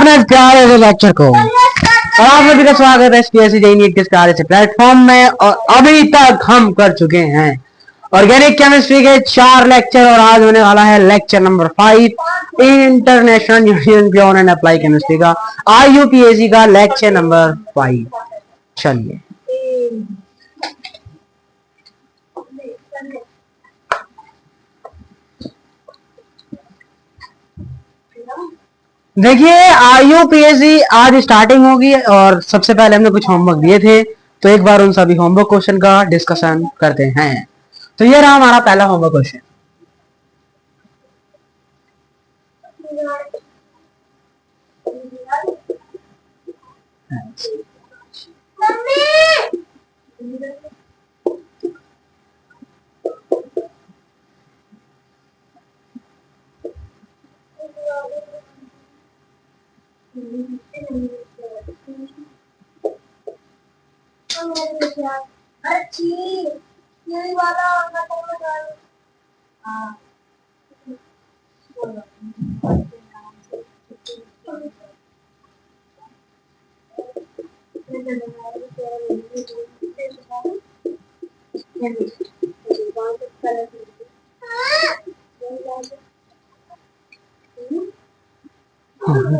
अपने प्यारे से लेक्चर को और आप सभी का स्वागत है एसपीएससी जेईई नीट के प्यारे से प्लेटफॉर्म में। और अभी तक हम कर चुके हैं ऑर्गेनिक केमिस्ट्री के 4 लेक्चर और आज होने वाला है lecture number 5 international union pure and apply chemistry का IUPAC का लेक्चर नंबर 5। चलिए देखिए IUPAC आज स्टार्टिंग होगी और सबसे पहले हमने कुछ होमवर्क दिए थे, तो एक बार उन सभी होमवर्क क्वेश्चन का डिस्कशन करते हैं। तो ये रहा हमारा पहला होमवर्क क्वेश्चन।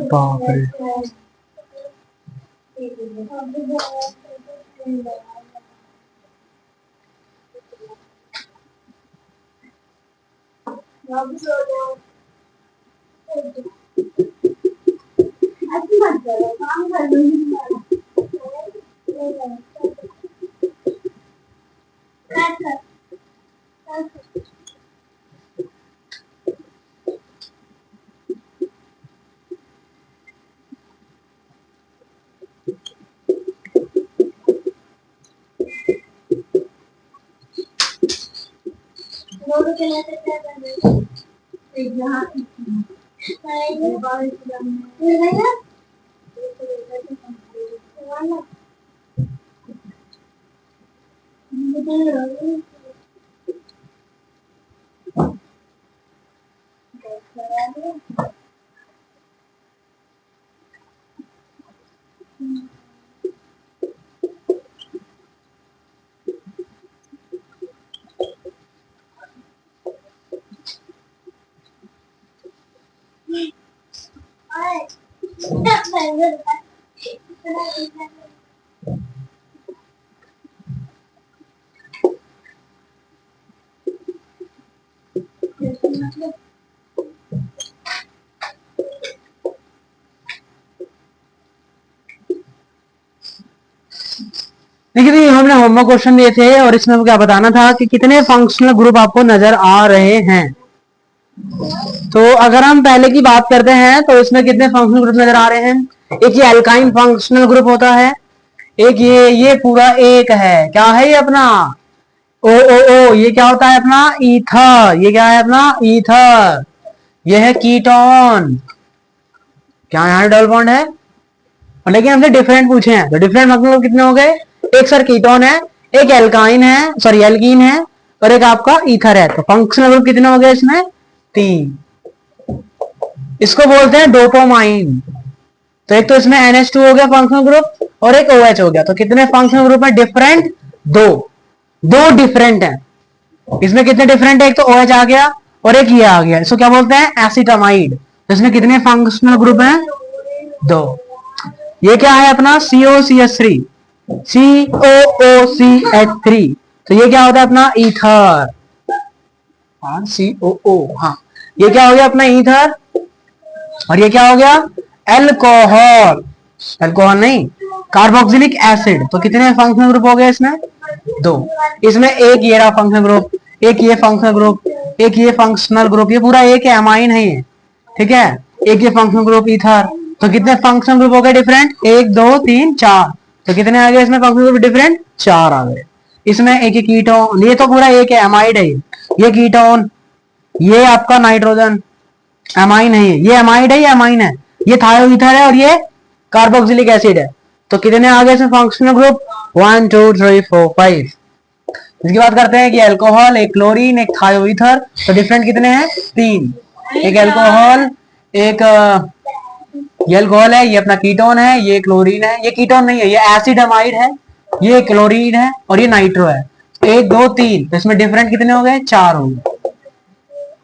बाप रे, देखिए हमने होमवर्क क्वेश्चन दिए थे और इसमें क्या बताना था कि कितने फंक्शनल ग्रुप आपको नजर आ रहे हैं। तो अगर हम पहले की बात करते हैं तो इसमें कितने फंक्शनल ग्रुप नजर आ रहे हैं। एक ये अल्काइन फंक्शनल ग्रुप होता है, एक ये पूरा एक है, क्या है ये अपना ओ, ये क्या होता है अपना ईथर, ये क्या है अपना ईथर, ये है कीटोन, क्या यहाँ डबल बॉन्ड है। और लेकिन हमसे डिफरेंट पूछे हैं तो डिफरेंट मतलब कितने हो गए, एक सर कीटोन है, एक एल्काइन है, सॉरी एल्कीन है और एक आपका ईथर है। तो फंक्शनल ग्रुप कितने हो गए इसमें 3। इसको बोलते हैं डोपामाइन। तो एक तो इसमें NH2 हो गया फंक्शनल ग्रुप और एक OH हो गया। तो कितने फंक्शनल ग्रुप है डिफरेंट, दो डिफरेंट है। इसमें कितने डिफरेंट है, एक तो OH आ गया और एक ये आ गया, इसको क्या बोलते हैं एसिटामाइड। तो इसमें कितने फंक्शनल ग्रुप हैं 2। ये क्या है अपना COCH3, COOCH3। तो ये क्या होता है अपना ईथर, COO, हाँ ये क्या हो गया अपना ईथर। और ये क्या हो गया अल्कोहल, अल्कोहल नहीं कार्बोक्सिलिक एसिड। तो कितने फंक्शनल ग्रुप हो गए इसमें 2। इसमें एक ये रहा फंक्शनल ग्रुप, एक ये फंक्शनल ग्रुप, एक ये फंक्शनल ग्रुप, ये पूरा एक है, अमाइन है ये, ठीक है। एक ये फंक्शनल ग्रुप ईथर। तो कितने फंक्शनल ग्रुप हो गए डिफरेंट, 1 2 3 4। तो कितने आ गए इसमें फंक्शनल ग्रुप डिफरेंट, 4 आ गए। इसमें एक कीटोन, ये तो पूरा एक है एमाइड है, ये कीटोन, ये आपका नाइट्रोजन एमाइन है, ये एमाइड है, ये एमाइन है, ये थायोईथर है और ये कार्बोक्सिलिक एसिड है। तो कितने आ गए इसमें फंक्शनल ग्रुप 1 2 3 4 5। इसकी बात करते हैं कि अल्कोहल, एक क्लोरीन, एक थायोईथर। तो डिफरेंट कितने हैं 3, एक अल्कोहल, एक ये अल्कोहल है, ये अपना कीटोन है, ये क्लोरीन है, ये कीटोन नहीं है, ये एसिड अमाइड है, ये क्लोरीन है और ये नाइट्रो है। 1 2 3, तो इसमें डिफरेंट कितने हो गए? 4 हो गए।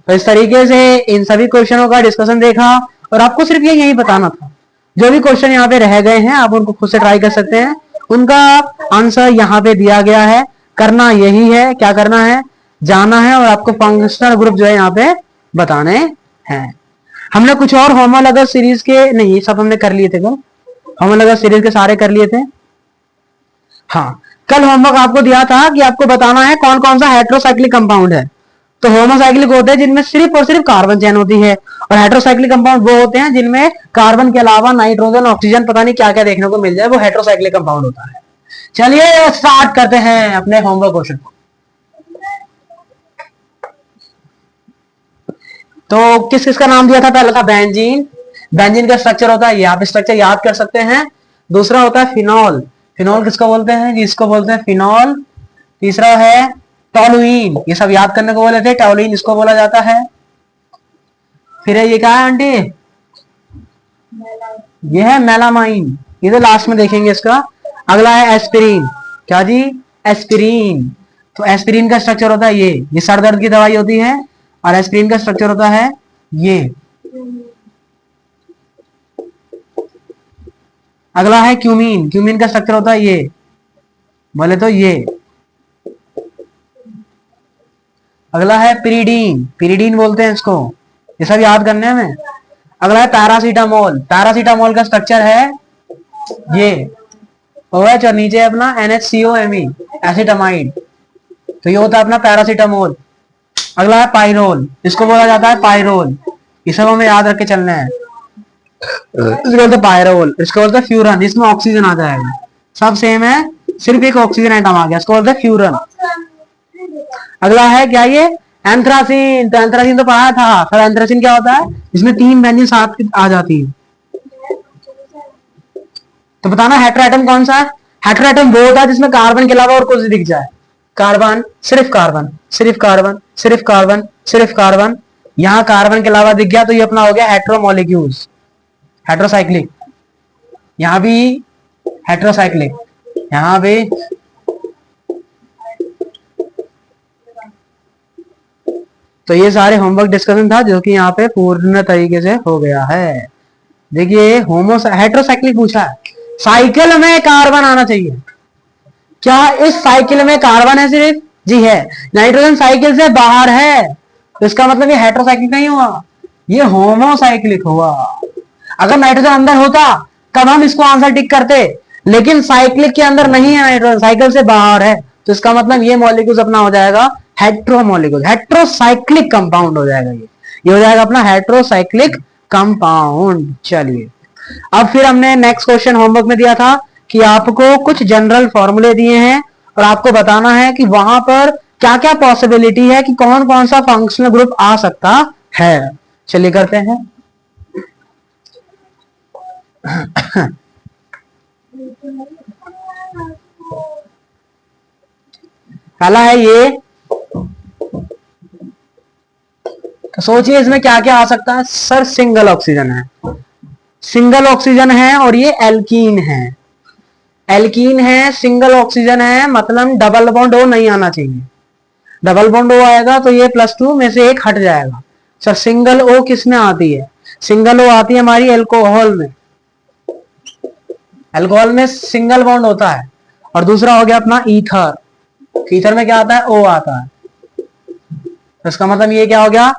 तो इस तरीके से इन सभी क्वेश्चनों का डिस्कशन देखा और आपको सिर्फ ये यही बताना था। जो भी क्वेश्चन यहाँ पे रह गए हैं आप उनको खुद से ट्राई कर सकते हैं, उनका आंसर यहाँ पे दिया गया है। करना यही है, क्या करना है, जाना है और आपको फंक्शनल ग्रुप जो है यहाँ पे बताने हैं। हमने कुछ और होमोलॉगस सीरीज के नहीं, ये सब हमने कर लिए थे कल, होमोलॉगस सीरीज के सारे कर लिए थे। हाँ, कल होमवर्क आपको दिया था कि आपको बताना है कौन कौन सा हेट्रोसाइक्लिक कंपाउंड है। तो होमोसाइक्लिक होते हैं जिनमें सिर्फ और सिर्फ कार्बन चेन होती है, और हेट्रोसाइक्लिक कंपाउंड वो होते हैं जिनमें कार्बन के अलावा नाइट्रोजन, ऑक्सीजन, पता नहीं क्या क्या देखने को मिल जाए, वो हेट्रोसाइक्लिक कंपाउंड होता है। चलिए स्टार्ट करते हैं अपने होमवर्क क्वेश्चन को। तो किस किस का नाम दिया था? पहला था बेंजीन। बेंजीन का स्ट्रक्चर होता है, ये आप स्ट्रक्चर याद कर सकते हैं। दूसरा होता है फिनॉल। फिनॉल किसको बोलते हैं? जिसको बोलते हैं फिनॉल। तीसरा है टॉलुइन, ये सब याद करने को बोले थे, टॉलुइन इसको बोला जाता है। फिर ये क्या है आंटी? ये है मेलामाइन, ये तो लास्ट में देखेंगे इसका। अगला है एस्पिरिन। क्या जी? एस्पिरिन। तो एस्पिरिन का स्ट्रक्चर होता है ये सर दर्द की दवाई होती है, और एस्पिरिन का स्ट्रक्चर होता है ये। अगला है क्यूमीन। क्यूमीन का स्ट्रक्चर होता है ये, बोले तो ये। अगला है पिरिडीन। पिरिडीन बोलते हैं इसको, ये सब याद करने हैं हमें। अगला है पैरासीटामोल। पैरासीटामोल का स्ट्रक्चर है ये OH और नीचे अपना NHCOMe, एसिटामाइड। तो ये होता है अपना पैरासीटामोल। अगला है पाइरोल, इसको बोला जाता है पाइरोल। ये सब हमें याद रख के चलना है। इसको बोलते हैं पायरोल, इसको बोलते हैं फ्यूरन, इसमें ऑक्सीजन आ जाएगा। सब सेम है, सिर्फ एक ऑक्सीजन आइटम आ गया, इसको बोलते हैं फ्यूरन। अगला है क्या ये? एंथ्रासिन। तो एंथ्रासिन तो पढ़ा था सर। एंथ्रासिन क्या होता है? इसमें 3 बेंजीन साथ आ जाती है। तो बताना हेट्रोएटम कौन सा है? हेट्रोएटम वो होता है जिसमें कार्बन के अलावा और कुछ दिख जाए। कार्बन, सिर्फ कार्बन, सिर्फ कार्बन, सिर्फ कार्बन, सिर्फ कार्बन। यहाँ कार्बन के अलावा दिख गया तो ये अपना हो गया हेट्रोमोलिक्यूल्स, हेट्रोसाइक्लिक। यहां भी हेट्रोसाइक्लिक, यहां भी। तो ये सारे होमवर्क डिस्कशन था जो कि यहाँ पे पूर्ण तरीके से हो गया है। देखिए हेट्रोसाइक्लिक पूछा है, साइकिल में कार्बन आना चाहिए। क्या इस साइकिल में कार्बन है सिर्फ? जी है। नाइट्रोजन साइकिल से बाहर है, तो इसका मतलब ये हेट्रोसाइक्लिक नहीं हुआ, ये होमोसाइक्लिक हुआ। अगर नाइट्रोजन अंदर होता तब हम इसको आंसर टिक करते, लेकिन साइक्लिक के अंदर नहीं है नाइट्रोजन, साइकिल से बाहर है, तो इसका मतलब ये मॉलिक्यूल अपना हो जाएगा हेट्रोमोलिक्यूल, हेट्रोसाइक्लिक कंपाउंड हो जाएगा। ये हो जाएगा अपना हेट्रोसाइक्लिक कंपाउंड। चलिए अब फिर हमने नेक्स्ट क्वेश्चन होमवर्क में दिया था कि आपको कुछ जनरल फॉर्मूले दिए हैं और आपको बताना है कि वहां पर क्या क्या पॉसिबिलिटी है कि कौन कौन सा फंक्शनल ग्रुप आ सकता है। चलिए करते हैं। पहला है ये, तो सोचिए इसमें क्या क्या आ सकता है सर? सिंगल ऑक्सीजन है, सिंगल ऑक्सीजन है और ये एल्कीन है। एल्कीन है, सिंगल ऑक्सीजन है, मतलब डबल बॉन्ड ओ नहीं आना चाहिए। डबल बॉन्ड ओ आएगा तो ये +2 में से एक हट जाएगा। सर सिंगल ओ किस में आती है? सिंगल ओ आती है हमारी एल्कोहल में। एल्कोहल में सिंगल बॉन्ड होता है। और दूसरा हो गया अपना ईथर। ईथर में क्या आता है? ओ आता है। तो इसका मतलब ये क्या हो गया?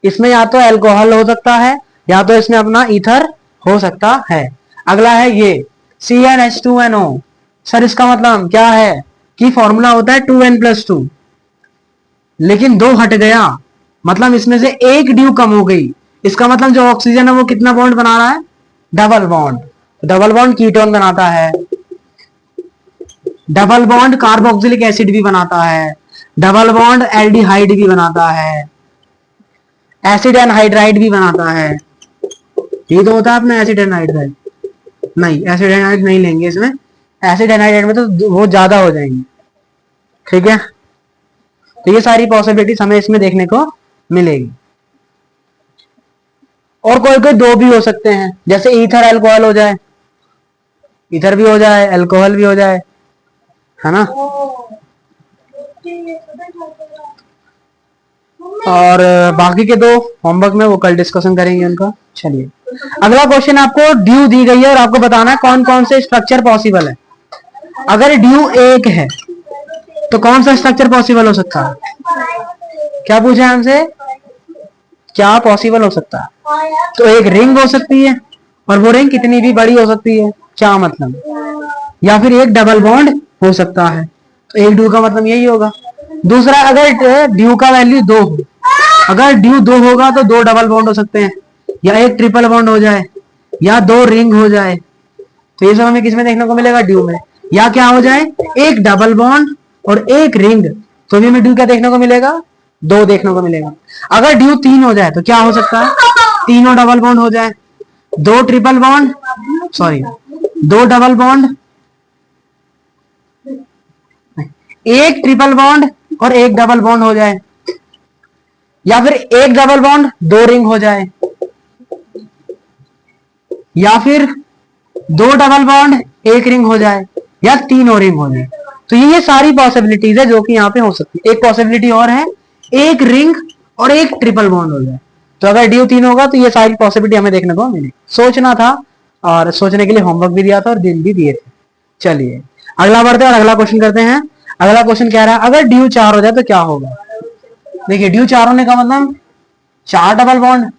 इसमें या तो एल्कोहल हो सकता है या तो इसमें अपना ईथर हो सकता है। अगला है ये CnH2nO। सर इसका मतलब क्या है कि फॉर्मूला होता है 2n+2, लेकिन 2 हट गया, मतलब इसमें से एक ड्यू कम हो गई। इसका मतलब जो ऑक्सीजन है वो कितना बॉन्ड बना रहा है? Double bond. Double bond ketone बनाता है, डबल बॉन्ड कार्बोक्सिलिक एसिड भी बनाता है, डबल बॉन्ड एल्डिहाइड भी बनाता है, एसिड एनहाइड्राइड भी बनाता है। ये तो होता है अपना एसिड एनहाइड्राइड। नहीं, एसिड एनहाइड नहीं लेंगे इसमें, एसिड एनहाइड्राइड में तो वो ज्यादा हो जाएंगे। ठीक है, तो ये सारी पॉसिबिलिटीज हमें इसमें देखने को मिलेगी। और कोई कोई दो भी हो सकते हैं, जैसे ईथर अल्कोहल हो जाए, ईथर भी हो जाए, अल्कोहल भी हो जाए, है ना। और बाकी के दो होमवर्क में वो कल डिस्कशन करेंगे उनका। चलिए अगला क्वेश्चन, आपको ड्यू दी गई है और आपको बताना है कौन कौन से स्ट्रक्चर पॉसिबल है। अगर ड्यू एक है तो कौन सा स्ट्रक्चर पॉसिबल हो सकता है? क्या पूछा है हमसे, क्या पॉसिबल हो सकता है? तो एक रिंग हो सकती है, और वो रिंग कितनी भी बड़ी हो सकती है, क्या मतलब, या फिर एक डबल बॉन्ड हो सकता है, तो एक ड्यू का मतलब यही होगा। दूसरा, अगर ड्यू का वैल्यू 2 हो, अगर ड्यू 2 होगा तो 2 डबल बॉन्ड हो सकते हैं, या एक ट्रिपल बॉन्ड हो जाए, या 2 रिंग हो जाए। तो ये सब हमें किसमें देखने को मिलेगा? ड्यू में। या क्या हो जाए, एक डबल बॉन्ड और एक रिंग, तो भी हमें ड्यू क्या देखने को मिलेगा? 2 देखने को मिलेगा। अगर ड्यू 3 हो जाए तो क्या हो सकता है? तीनों डबल बॉन्ड हो जाए, 2 triple bond, sorry 2 double bond, एक ट्रिपल बॉन्ड और एक डबल बॉन्ड हो जाए, या फिर एक डबल बॉन्ड 2 रिंग हो जाए, या फिर 2 डबल बॉन्ड 1 रिंग हो जाए, या तीनों रिंग हो जाए। तो ये सारी पॉसिबिलिटीज है जो कि यहाँ पे हो सकती है। एक पॉसिबिलिटी और है, एक रिंग और एक ट्रिपल बॉन्ड हो जाए। तो अगर ड्यू 3 होगा तो ये सारी पॉसिबिलिटी हमें देखने को मिली। सोचना था, और सोचने के लिए होमवर्क भी दिया था और दिन भी दिए थे। चलिए अगला बढ़ते हैं और अगला क्वेश्चन करते हैं। अगला क्वेश्चन कह रहा है, अगर ड्यू 4 हो जाए तो क्या होगा? देखिए ड्यू 4 होने का मतलब 4 डबल बॉन्ड,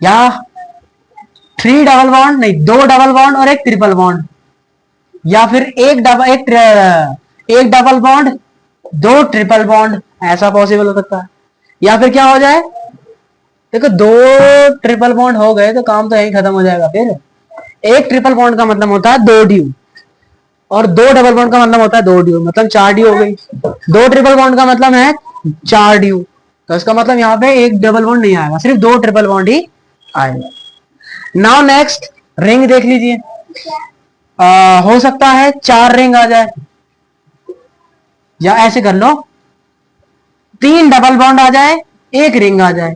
या 3 डबल बॉन्ड, नहीं 2 डबल बॉन्ड और एक ट्रिपल बॉन्ड, या फिर एक डबल बॉन्ड 2 ट्रिपल बॉन्ड, ऐसा पॉसिबल हो सकता है। या फिर क्या हो जाए, देखो 2 ट्रिपल बॉन्ड हो गए तो काम तो यही खत्म हो जाएगा। फिर एक ट्रिपल बॉन्ड का मतलब होता है 2 ड्यू, और 2 डबल बॉन्ड का मतलब होता है 2 ड्यू, मतलब 4 ड्यू हो गई। 2 ट्रिपल बॉन्ड का मतलब है 4 ड्यू, तो इसका मतलब यहाँ पे एक डबल बॉन्ड नहीं आएगा, सिर्फ 2 ट्रिपल बॉन्ड ही आएगा। नाउ नेक्स्ट रिंग देख लीजिए। हो सकता है 4 रिंग आ जाए, या ऐसे कर लो 3 डबल बॉन्ड आ जाए, 1 रिंग आ जाए,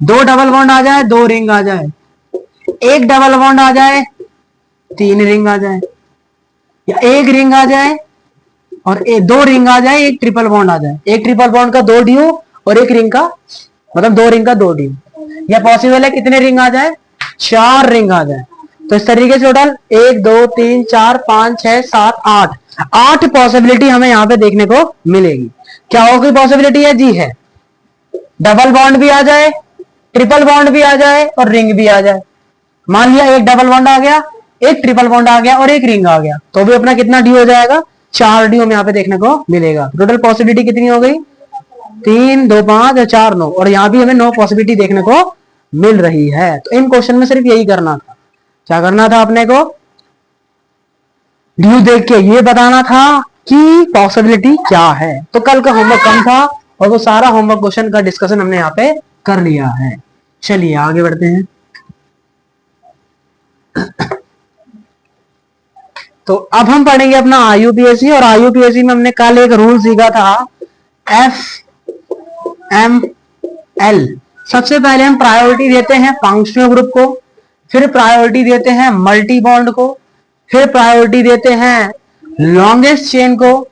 2 डबल बॉन्ड आ जाए, 2 रिंग आ जाए, 1 डबल बॉन्ड आ जाए, 3 रिंग आ जाए, या 1 रिंग आ जाए और 2 रिंग आ जाए, 1 ट्रिपल बॉन्ड आ जाए। एक ट्रिपल बॉन्ड का 2 ड्यू और 1 रिंग का मतलब 2 रिंग का 2 ड्यू। या पॉसिबल है कितने रिंग आ जाए? 4 रिंग आ जाए। तो इस तरीके से टोटल 1 2 3 4 5 6 7 8 पॉसिबिलिटी हमें यहाँ पे देखने को मिलेगी। क्या और कोई पॉसिबिलिटी है? जी है, डबल बॉन्ड भी आ जाए, ट्रिपल बॉन्ड भी आ जाए और रिंग भी आ जाए। मान लिया एक डबल बॉन्ड आ गया, एक ट्रिपल बॉन्ड आ गया और एक रिंग आ गया, तो भी अपना कितना ड्यू हो जाएगा? 4 ड्यू हमें यहाँ पे देखने को मिलेगा। टोटल पॉसिबिलिटी कितनी हो गई? 3 2 5 और 4 9, और यहाँ भी हमें 9 पॉसिबिलिटी देखने को मिल रही है। तो इन क्वेश्चन में सिर्फ यही करना था। क्या करना था अपने को? ड्यू देख के ये बताना था कि पॉसिबिलिटी क्या है। तो कल का होमवर्क कम था और वो सारा होमवर्क क्वेश्चन का डिस्कशन हमने यहाँ पे कर लिया है। चलिए आगे बढ़ते हैं। तो अब हम पढ़ेंगे अपना आईयूपीएससी, और आईयूपीएससी में हमने कल एक रूल सीखा था, FML। सबसे पहले हम प्रायोरिटी देते हैं फंक्शनल ग्रुप को, फिर प्रायोरिटी देते हैं मल्टी बॉन्ड को, फिर प्रायोरिटी देते हैं लॉन्गेस्ट चेन को,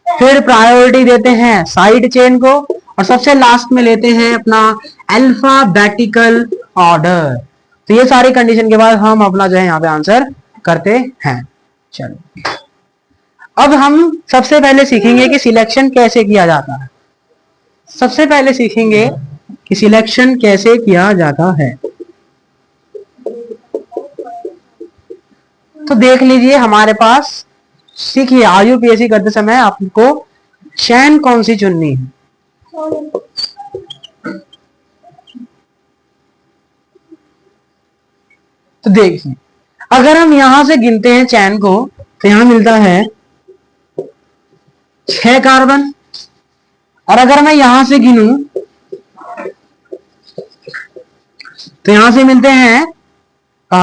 फिर प्रायोरिटी देते हैं साइड चेन को, और सबसे लास्ट में लेते हैं अपना अल्फाबेटिकल ऑर्डर। तो ये सारी कंडीशन के बाद हम अपना जो है यहाँ पे आंसर करते हैं। चलो अब हम सबसे पहले सीखेंगे कि सिलेक्शन कैसे किया जाता है। सबसे पहले सीखेंगे कि सिलेक्शन कैसे किया जाता है। तो देख लीजिए हमारे पास, सीखिए आईयूपीएससी करते समय आपको चैन कौन सी चुननी है। तो देखिए अगर हम यहां से गिनते हैं चैन को, तो यहां मिलता है 6 कार्बन, और अगर मैं यहां से गिनूं तो यहां से मिलते हैं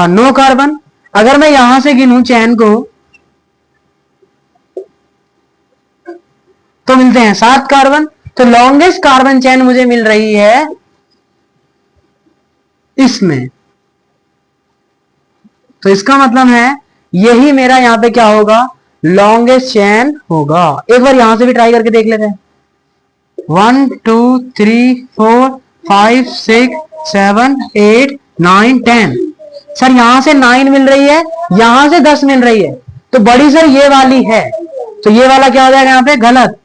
9 कार्बन। अगर मैं यहां से गिनूं चैन को तो मिलते हैं 7 कार्बन। तो लॉन्गेस्ट कार्बन चैन मुझे मिल रही है इसमें। तो इसका मतलब है यही मेरा यहाँ पे क्या होगा, लॉन्गेस्ट चेन होगा। एक बार यहां से भी ट्राई करके देख लेते हैं। 1 2 3 4 5 6 7 8 9 10। सर यहां से 9 मिल रही है, यहां से 10 मिल रही है, तो बड़ी सर ये वाली है, तो ये वाला क्या हो जाएगा यहाँ पे गलत।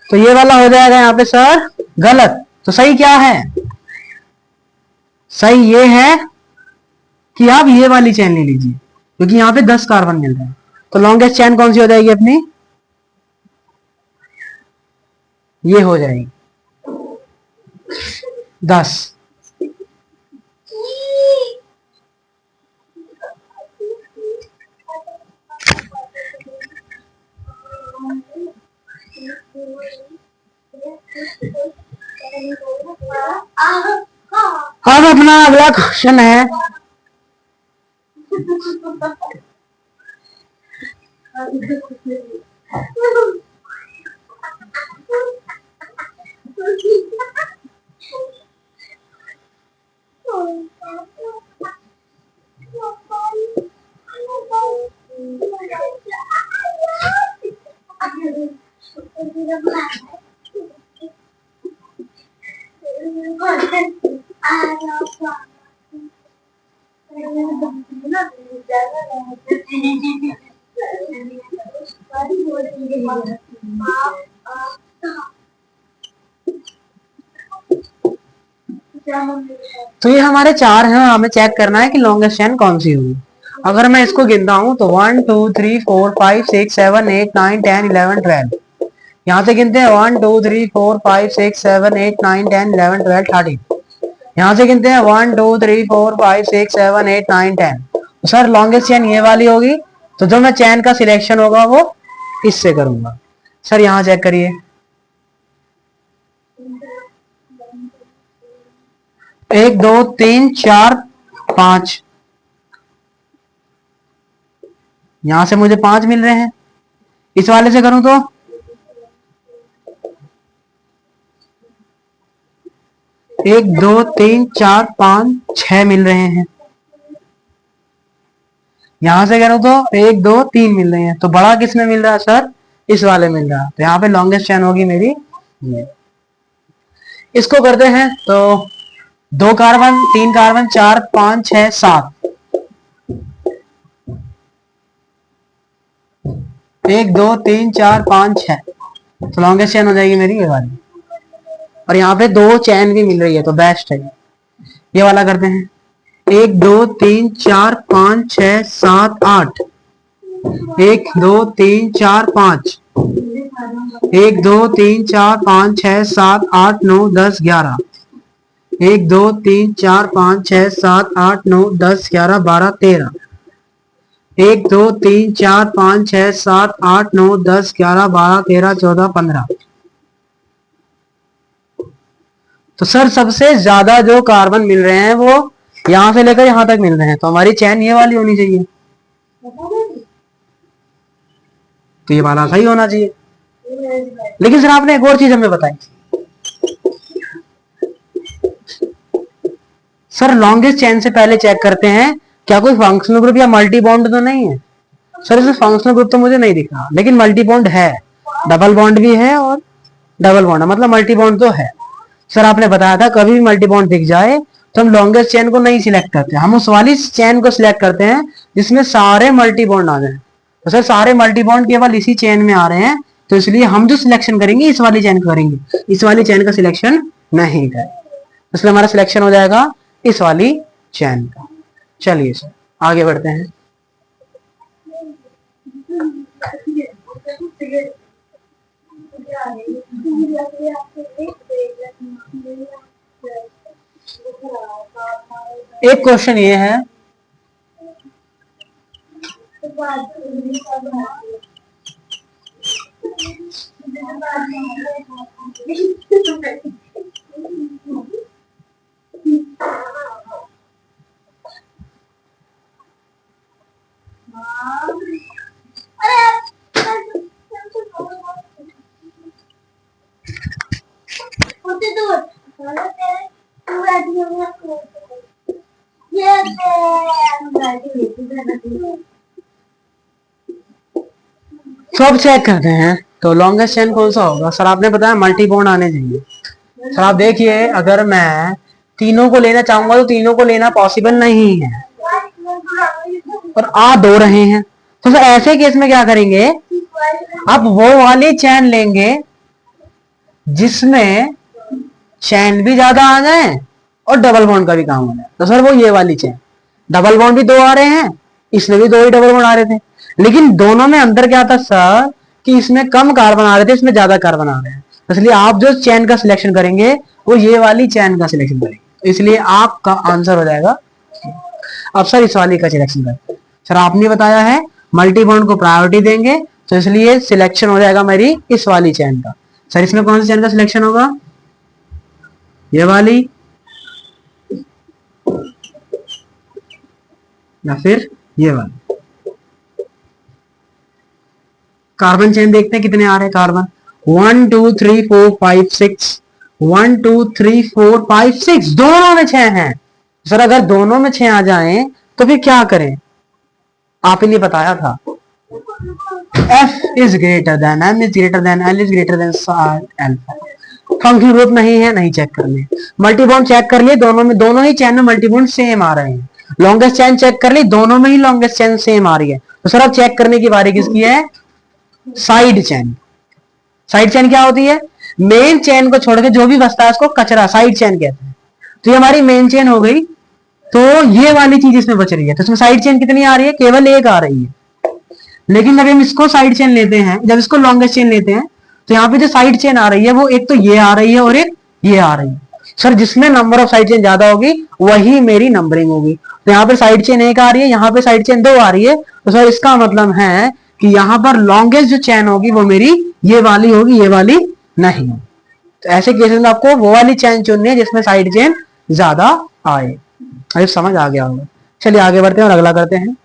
तो ये वाला हो जाएगा यहाँ पे सर गलत। तो सही क्या है, सही ये है कि आप ये वाली चेन ले लीजिए, क्योंकि यहाँ पे 10 कार्बन मिल रहे हैं। तो लॉन्गेस्ट चेन कौन सी हो जाएगी अपनी, ये हो जाएगी 10। अब अपना अगला क्वेश्चन है, तो ये हमारे 4 हैं, हमें चेक करना है कि लॉन्गेस्ट चेन कौन सी होगी। अगर मैं इसको गिनता हूं तो 1 2 3 4 5 6 7 8 9 10 11 12। यहां से गिनते हैं 1 2 3 4 5 6 7 8 9 10 11 12 13। यहां से गिनते हैं 1 2 3 4 5 6 7 8 9 10। तो सर लॉन्गेस्ट चेन ये वाली होगी, तो जो मैं चेन का सिलेक्शन होगा वो इससे करूंगा। सर यहां चेक करिए, 1 2 3 4 5, यहां से मुझे 5 मिल रहे हैं। इस वाले से करूं तो 1 2 3 4 5 6 मिल रहे हैं। यहां से करूं तो 1 2 3 मिल रहे हैं। तो बड़ा किस में मिल रहा है सर, इस वाले मिल रहा है। तो यहाँ पे लॉन्गेस्ट चेन होगी मेरी ये। इसको करते हैं तो 2 कार्बन 3 कार्बन 4 5 6 7, 1 2 3 4 5 6। तो लॉन्गेस्ट चेन हो जाएगी मेरी ये वाली। और यहाँ पे 2 चेन भी मिल रही है तो बेस्ट है। ये वाला करते हैं, 1 2 3 4 5 6 7 8, 1 2 3 4 5, 1 2 3 4 5 6 7 8 9 10 11, 1 2 3 4 5 6 7 8 9 10 11 12 13, 1 2 3 4 5 6 7 8 9 10 11 12 13 14 15। तो सर सबसे ज्यादा जो कार्बन मिल रहे हैं वो यहां से लेकर यहां तक मिल रहे हैं, तो हमारी चैन ये वाली होनी चाहिए। तो ये वाला सही होना चाहिए। लेकिन सर आपने एक और चीज हमें बताई, सर लॉन्गेस्ट चेन से पहले चेक करते हैं क्या कोई फंक्शनल ग्रुप या मल्टी बॉन्ड तो नहीं है। सर इसमें फंक्शनल ग्रुप तो मुझे नहीं दिख रहा, लेकिन मल्टी बॉन्ड है, डबल बॉन्ड भी है और डबल बॉन्ड मतलब मल्टी बॉन्ड तो है। सर आपने बताया था कभी भी मल्टी बॉन्ड दिख जाए तो हम लॉन्गेस्ट चेन को नहीं सिलेक्ट करते, हम उस वाली चेन को सिलेक्ट करते हैं जिसमें सारे मल्टी बॉन्ड आ जाए। तो सर सारे मल्टी बॉन्ड केवल इसी चेन में आ रहे हैं, तो इसलिए हम जो सिलेक्शन करेंगे इस वाली चेन करेंगे, इस वाली चेन का सिलेक्शन नहीं करें। इसलिए हमारा सिलेक्शन हो जाएगा इस वाली चेन का। चलिए सर आगे बढ़ते हैं। एक क्वेश्चन ये है, तो अब चेक करते हैं, तो लॉन्गेस्ट चेन कौन सा होगा सर? आपने बताया मल्टी बॉन्ड आने चाहिए। सर आप देखिए, अगर मैं तीनों को लेना चाहूंगा तो तीनों को लेना पॉसिबल नहीं है, और आ दो रहे हैं, तो सर ऐसे केस में क्या करेंगे? अब वो वाली चैन लेंगे जिसमें चैन भी ज्यादा आ जाए और डबल बॉन्ड का भी काम हो जाए। तो सर वो ये वाली चैन, डबल बॉन्ड भी दो आ रहे हैं, इसमें भी दो ही डबल बॉन्ड आ रहे थे, लेकिन दोनों में अंतर क्या था सर? कि इसमें कम कार्बन आ रहे थे, इसमें ज्यादा कार्बन आ रहे हैं। इसलिए आप जो चैन का सिलेक्शन करेंगे वो ये वाली चैन का सिलेक्शन करेंगे, इसलिए आपका आंसर हो जाएगा। अब सर इस वाली का सिलेक्शन करें। सर आपने बताया है मल्टी बॉन्ड को प्रायोरिटी देंगे, तो इसलिए सिलेक्शन हो जाएगा मेरी इस वाली चैन का। सर इसमें कौन सी चैन का सिलेक्शन होगा? ये वाली या फिर ये वाली? कार्बन चेन देखते हैं कितने आ रहे हैं कार्बन। 1 2 3 4 5 6, 1 2 3 4 5 6, दोनों में 6 हैं। सर अगर दोनों में 6 आ जाएं तो फिर क्या करें? आप ही ने बताया था F is greater than M is greater than L is greater than alpha. Functional group नहीं है, नहीं चेक करने। मल्टी बॉन्ड चेक कर लिए, दोनों ही चैन में मल्टी बॉन्ड सेम आ रहे हैं। लॉन्गेस्ट चैन चेक कर ली, दोनों में ही लॉन्गेस्ट चैन सेम आ रही है। तो सर अब चेक करने की बारी किसकी है? Side chain. साइड चैन क्या होती है? मेन चैन को छोड़ के जो भी बचता है उसको कचरा साइड चैन कहते हैं। तो ये हमारी मेन चैन हो गई, तो ये वाली चीज इसमें बच रही है। तो इसमें साइड चेन कितनी आ रही है? केवल एक आ रही है। लेकिन जब हम इसको साइड चेन लेते हैं, जब इसको लॉन्गेस्ट चेन लेते हैं, तो यहाँ पे जो साइड चेन आ रही है वो एक तो ये आ रही है और एक ये आ रही है। सर जिसमें नंबर ऑफ साइड चेन ज्यादा होगी वही मेरी नंबरिंग होगी। तो यहाँ पे साइड चेन एक आ रही है, यहाँ पे साइड चेन दो आ रही है, तो सर इसका मतलब है कि यहाँ पर लॉन्गेस्ट जो चैन होगी वो मेरी ये वाली होगी, ये वाली नहीं। तो ऐसे केसेस में आपको वो वाली चैन चुननी है जिसमें साइड चेन ज्यादा आए। अरे समझ आ गया होगा। चलिए आगे बढ़ते हैं और अगला करते हैं।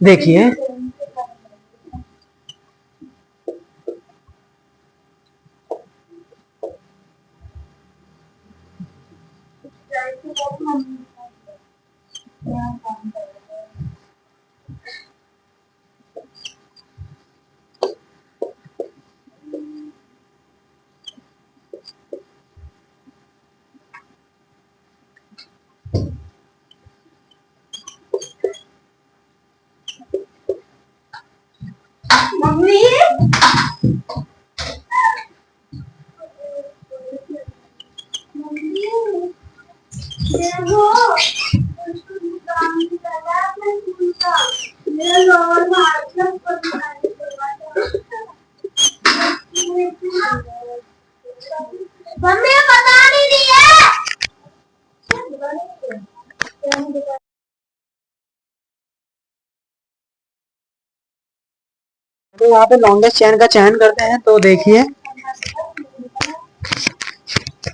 देखिए मम्मी बता नहीं रही है। तो यहाँ पे लॉन्गेस्ट चैन का चयन करते हैं, तो देखिए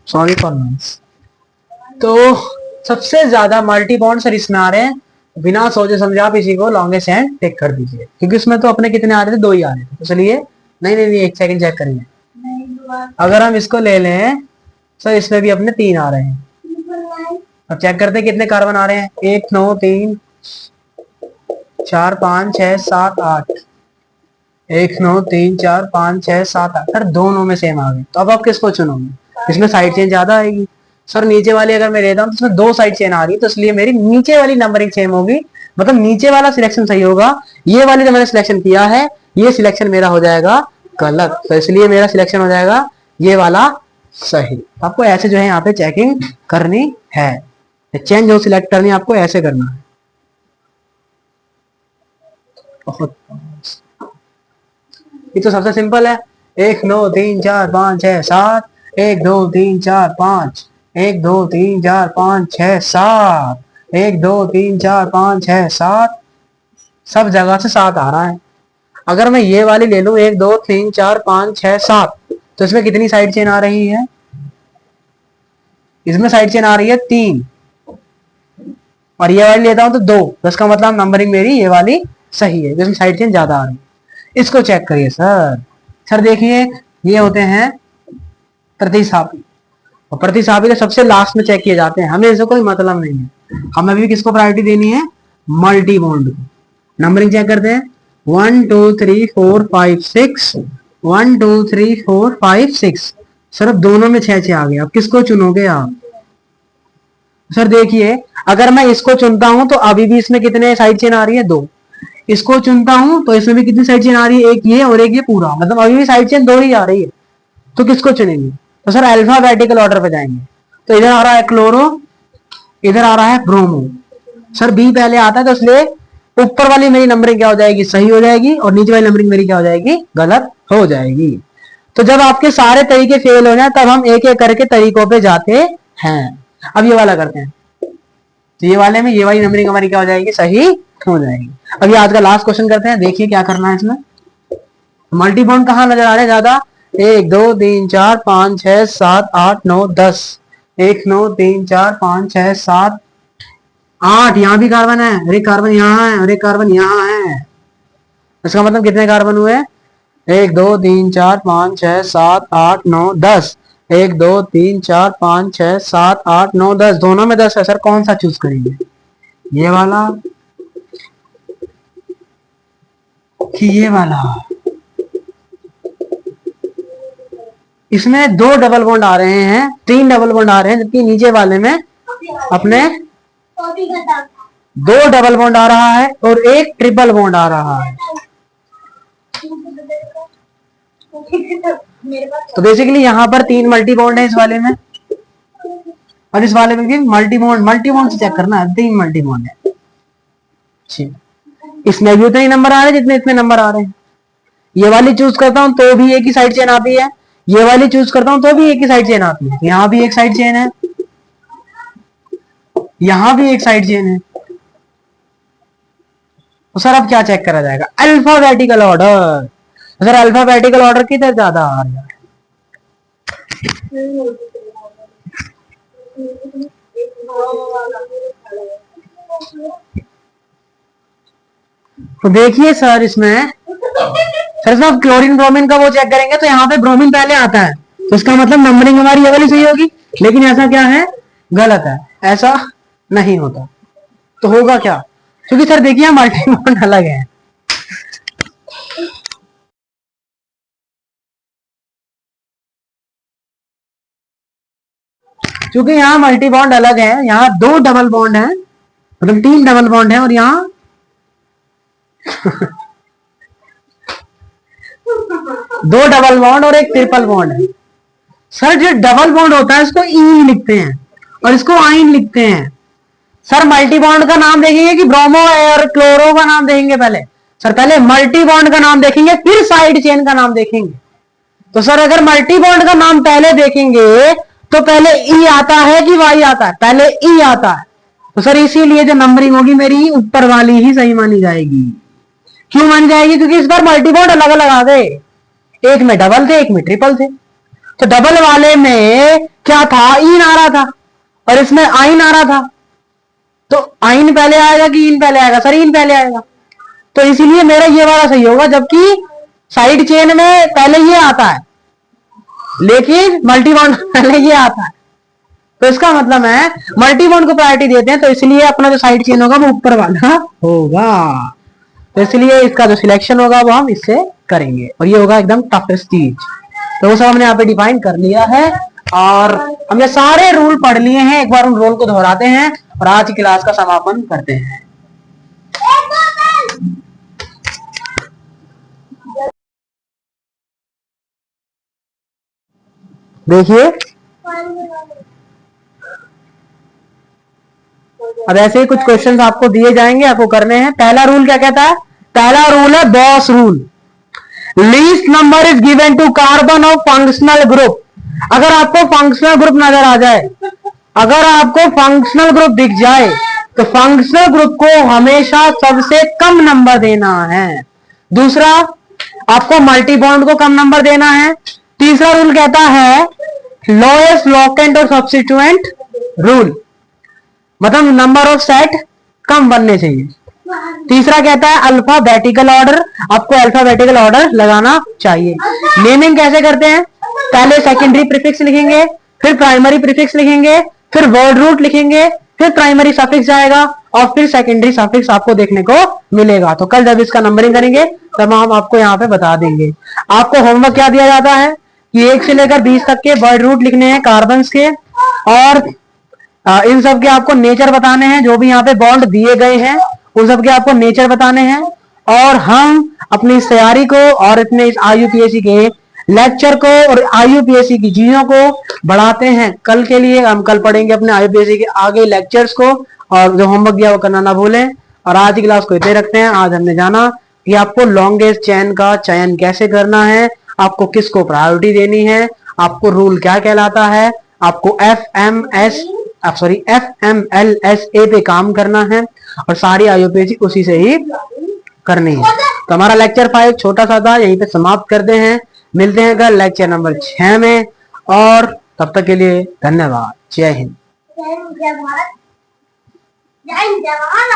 सॉरी फॉर नॉइस। तो सबसे ज्यादा मल्टी बॉन्ड सर इसमें आ रहे हैं। बिना सोचे समझे आप इसी को लॉन्गेस्ट चैन टिक कर दीजिए, क्योंकि उसमें तो अपने कितने आ रहे थे? दो ही आ रहे थे। तो चलिए नहीं, एक सेकंड चेक करेंगे। अगर हम इसको ले लें सर, इसमें भी अपने 3 आ रहे हैं। अब चेक करते हैं कितने कार्बन आ रहे हैं। 1 9 3 4 5 6 7 8, 1 9 3 4 5 6 7 8। सर दोनों में सेम आ गए, तो अब आप किसको चुनोगे? इसमें साइड चेन ज्यादा आएगी। सर नीचे वाली अगर मैं लेता हूँ तो इसमें 2 साइड चेन आ रही है, तो इसलिए मेरी नीचे वाली नंबरिंग सेम होगी, मतलब नीचे वाला सिलेक्शन सही होगा। ये वाली जो मैंने सिलेक्शन किया है ये सिलेक्शन मेरा हो जाएगा गलत, तो इसलिए मेरा सिलेक्शन हो जाएगा ये वाला सही। आपको ऐसे जो है यहाँ पे चेकिंग करनी है, चेन जो सिलेक्ट करनी है आपको ऐसे करना है। बहुत ये तो सबसे सिंपल है। 1 9 3 4 5 6 7, 1 2 3 4 5, 1 2 3 4 5 6 7, 1 2 3 4 5 6 7, सब जगह से 7 आ रहा है। अगर मैं ये वाली ले लूं 1 2 3 4 5 6 7, तो इसमें कितनी साइड चेन आ रही है? इसमें साइड चेन आ रही है 3, और ये वाली लेता हूं तो 2, तो इसका मतलब नंबरिंग मेरी ये वाली सही है, जिसमें साइड चेन ज्यादा आ रही है। इसको चेक करिए सर। सर देखिए ये होते हैं प्रतिस्थापी, और प्रतिस्थापी तो सबसे लास्ट में चेक किए जाते हैं, हमें इससे कोई मतलब नहीं है। हमें अभी किसको प्रायोरिटी देनी है? मल्टी बॉन्ड को। नंबरिंग चेक करते हैं, 1 2 3 4 5 6, 1 2 3 4 5 6। सर अब दोनों में 6 6 आ गया, अब किसको चुनोगे आप? सर देखिए, अगर मैं इसको चुनता हूं तो अभी भी इसमें कितने साइड चेन आ रही है? 2। इसको चुनता हूं तो इसमें भी कितनी साइड चेन आ रही है? एक ये और एक ये पूरा, मतलब अभी भी साइड चेन 2 ही आ रही है। तो किसको चुनेंगे? तो सर अल्फाबेटिकल ऑर्डर पे जाएंगे। तो इधर आ रहा है क्लोरो, इधर आ रहा है ब्रोमो। सर बी पहले आता है, तो इसलिए ऊपर वाली मेरी नंबरिंग क्या हो जाएगी? सही हो जाएगी, और नीचे वाली नंबरिंग मेरी क्या हो जाएगी? गलत हो जाएगी। तो जब आपके सारे तरीके फेल हो जाए तब हम एक एक करके तरीकों पे जाते हैं। अब ये वाला करते हैं, तो ये वाले में ये वाली नंबरिंग हमारी क्या हो जाएगी? सही हो जाएगी। अभी आज का लास्ट क्वेश्चन करते हैं, देखिए क्या करना है इसमें। मल्टी बॉन्ड कहाँ नजर आ रहे हैं ज्यादा? 1 2 3 4 5 6 7 8 9 10, 1 9 3 4 5 6 7 8। यहाँ भी कार्बन है, अरे कार्बन यहाँ है, अरे कार्बन यहाँ है। इसका मतलब कितने कार्बन हुए? 1 2 3 4 5 6 7 8 9 10, 1 2 3 4 5 6 7 8 9 10, दोनों में 10 है। सर कौन सा चूज करेंगे? ये वाला कि ये वाला? इसमें 2 डबल बॉन्ड आ रहे हैं, 3 डबल बॉन्ड आ रहे हैं, जबकि नीचे वाले में अपने 2 डबल बॉन्ड आ रहा है और 1 ट्रिपल बॉन्ड आ रहा है। तो बेसिकली यहाँ पर 3 मल्टी बॉन्ड है इस वाले में, और इस वाले में भी मल्टी बॉन्ड से चेक करना है, 3 मल्टी बॉन्ड है। इसमें भी उतने ही नंबर आ रहे हैं जितने इसमें नंबर आ रहे हैं। ये वाली चूज करता हूं तो भी एक ही साइड चेन आती है, ये वाली चूज करता हूं तो भी एक ही साइड चेन आती है। यहां भी एक साइड चेन है, यहां भी एक साइड चेन है। तो सर अब क्या चेक करा जाएगा? Alphabetical order. Sir alphabetical order किधर ज्यादा आ रहा है? तो देखिए सर इसमें क्लोरीन ब्रोमीन का वो चेक करेंगे तो यहाँ पे ब्रोमीन पहले आता है, तो इसका मतलब नंबरिंग हमारी ये वाली सही होगी। लेकिन ऐसा क्या है? गलत है, ऐसा नहीं होता। तो होगा क्या? क्योंकि सर देखिए मल्टी बॉन्ड अलग है। क्योंकि यहाँ मल्टी बॉन्ड अलग है, यहाँ 2 डबल बॉन्ड है, मतलब 3 डबल बॉन्ड है, और यहाँ 2 डबल बॉन्ड और 1 ट्रिपल बॉन्ड है। सर जो डबल बॉन्ड होता है इसको इन लिखते हैं और इसको आइन लिखते हैं। सर मल्टी बॉन्ड का नाम देखेंगे कि ब्रोमो है, और क्लोरो का नाम देखेंगे पहले? सर पहले मल्टी बॉन्ड का नाम देखेंगे, फिर साइड चेन का नाम देखेंगे। तो सर अगर मल्टी बॉन्ड का नाम पहले देखेंगे तो पहले ई आता है कि वाई आता है? पहले ई आता है। तो सर इसीलिए जो नंबरिंग होगी मेरी ऊपर वाली ही सही मानी जाएगी। क्यों मानी जाएगी? क्योंकि इस बार मल्टी बॉन्ड अलग अलग आ गए, एक में डबल थे, एक में ट्रिपल थे। तो डबल वाले में क्या था? इन आ रहा था, और इसमें आइन आ रहा था। तो आइन पहले आएगा कि इन पहले आएगा? सर इन पहले आएगा, तो इसीलिए मेरा ये वाला सही होगा। जबकि साइड चेन में पहले ये आता है, लेकिन मल्टी बॉन्ड पहले ये आता है। तो इसका मतलब है मल्टी बॉन्ड को प्रायोरिटी देते हैं, तो इसलिए अपना जो साइड चेन होगा वो ऊपर वाला होगा। तो इसलिए इसका जो सिलेक्शन होगा वो हम इससे करेंगे, और ये होगा एकदम टफेस्ट चीज। तो वो सब हमने यहाँ पे डिफाइन कर लिया है, और हमने सारे रूल पढ़ लिए हैं। एक बार उन रूल को दोहराते हैं और आज की क्लास का समापन करते हैं। देखिए अब ऐसे ही कुछ क्वेश्चंस आपको दिए जाएंगे, आपको करने हैं। पहला रूल क्या कहता है? पहला रूल है boss rule. Least number is given to carbon of functional group. अगर आपको फंक्शनल ग्रुप नजर आ जाए, अगर आपको फंक्शनल ग्रुप दिख जाए, तो फंक्शनल ग्रुप को हमेशा सबसे कम नंबर देना है। दूसरा, आपको मल्टी बॉन्ड को कम नंबर देना है। तीसरा रूल कहता है लोएस्ट लॉकेंट और सब्स्टिट्यूएंट रूल, मतलब नंबर ऑफ सेट कम बनने चाहिए। तीसरा कहता है अल्फाबेटिकल ऑर्डर, आपको अल्फाबेटिकल ऑर्डर लगाना चाहिए। नेमिंग कैसे करते हैं, पहले सेकेंडरी प्रीफिक्स लिखेंगे, फिर प्राइमरी प्रीफिक्स लिखेंगे, फिर वर्ड रूट लिखेंगे, फिर प्राइमरी सफिक्स जाएगा और फिर सेकेंडरी सफिक्स आपको देखने को मिलेगा। तो कल जब इसका नंबरिंग करेंगे तब हम आपको यहाँ पे बता देंगे। आपको होमवर्क क्या दिया जाता है कि 1 से लेकर 20 तक के वर्ड रूट लिखने हैं कार्बन्स के, और इन सब के आपको नेचर बताने हैं। जो भी यहाँ पे बॉन्ड दिए गए हैं उन सब के आपको नेचर बताने हैं। और हम अपनी इस तैयारी को और इतने इस IUPAC के लेक्चर को और IUPAC की चीजों को बढ़ाते हैं। कल के लिए हम कल पढ़ेंगे अपने IUPAC के आगे लेक्चर्स को, और जो होमवर्क दिया वो करना ना भूलें। और आज की क्लास को इतने रखते हैं। आज हमने जाना कि आपको लॉन्गेस्ट चेन का चयन कैसे करना है, आपको किसको प्रायोरिटी देनी है, आपको रूल क्या कहलाता है, आपको FMLSA पे काम करना है और सारी IUPAC उसी से ही करनी है। तो हमारा लेक्चर 5 छोटा सा था, यहीं पे समाप्त करते हैं। मिलते हैं कल लेक्चर नंबर 6 में, और तब तक के लिए धन्यवाद। जय हिंद। जय भारत, जय जवान।